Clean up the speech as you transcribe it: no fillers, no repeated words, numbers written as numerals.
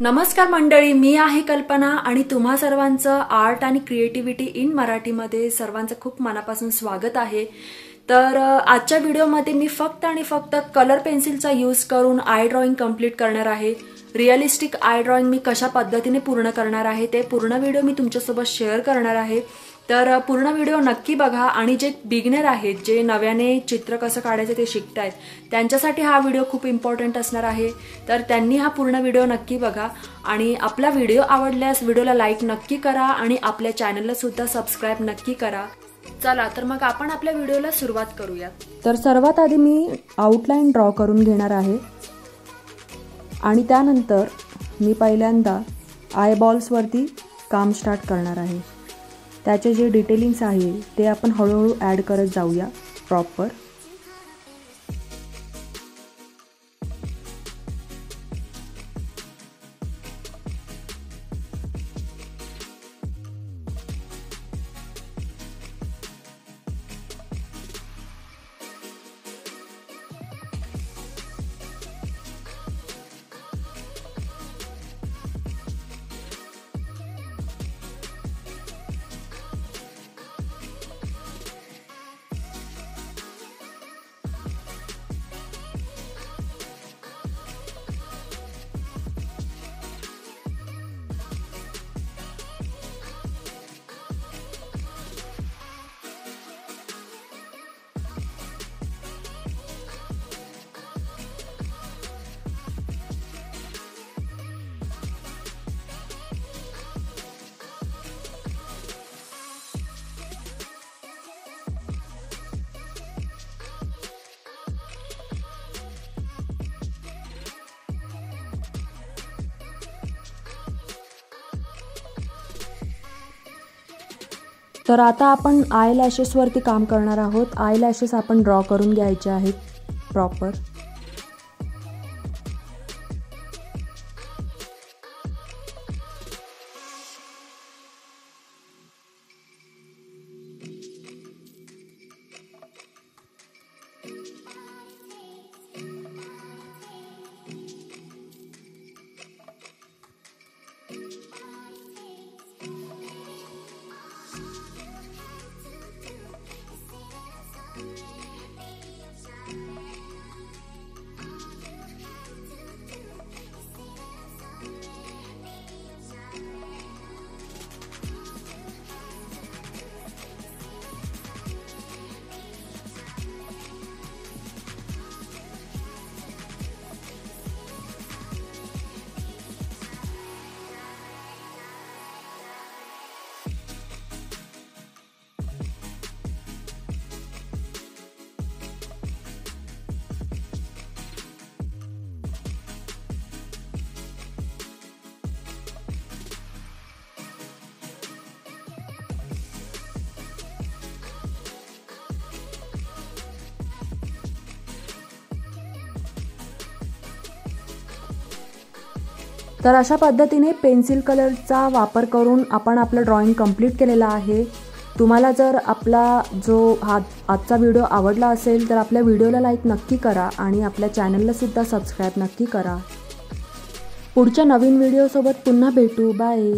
नमस्कार मंडळी, मी आहे कल्पना आणि तुम्हा सर्वांचं आर्ट आणि क्रिएटिव्हिटी इन मराठीमध्ये सर्वांचं खूप मनापासून स्वागत आहे। तर आजच्या व्हिडिओमध्ये मी फक्त आणि फक्त कलर पेन्सिलचा यूज करून आय ड्रॉइंग कंप्लीट करणार आहे। रिअलिस्टिक आय ड्रॉइंग मी कशा पद्धतीने पूर्ण करणार आहे ते पूर्ण व्हिडिओ मी तुमच्यासोबत शेअर करणार आहे। तर पूर्ण व्हिडिओ नक्की बघा आणि जे बिगिनर आहेत, जे नव्याने चित्र कसं काढायचं ते शिकतायत, त्यांच्यासाठी हा व्हिडिओ खूप इम्पॉर्टंट असणार आहे। तर त्यांनी हा पूर्ण व्हिडिओ नक्की बघा आणि आपला व्हिडिओ आवडल्यास व्हिडिओला लाईक नक्की करा आणि आपल्या चॅनलला सुद्धा सबस्क्राइब नक्की करा। चला तर मग आपण आपल्या व्हिडिओला सुरुवात करूया। तर सर्वात आधी मी आउटलाइन ड्रॉ करून घेणार आहे आणि त्यानंतर मी पहिल्यांदा आय बॉल्स वरती काम स्टार्ट करणार आहे। त्याचे जे डिटेलिंग्स आहे ते आपण हळूहळू ॲड करत जाऊया प्रॉपर। तर आता आपण आय लॅशेस वरती काम करणार आहोत। आय लॅशेस आपण ड्रॉ करून घ्यायचे आहेत प्रॉपर। तर अशा पद्धतीने पेन्सिल कलरचा वापर करून आपण आपलं ड्रॉइंग कंप्लीट केलेला आहे। तुम्हाला जर आपला जो आजचा व्हिडिओ आवडला असेल तर आपल्या व्हिडिओला लाईक नक्की करा आणि आपल्या चॅनलला सुद्धा सबस्क्राइब नक्की करा। पुढच्या नवीन व्हिडिओसोबत पुन्हा भेटू। बाय।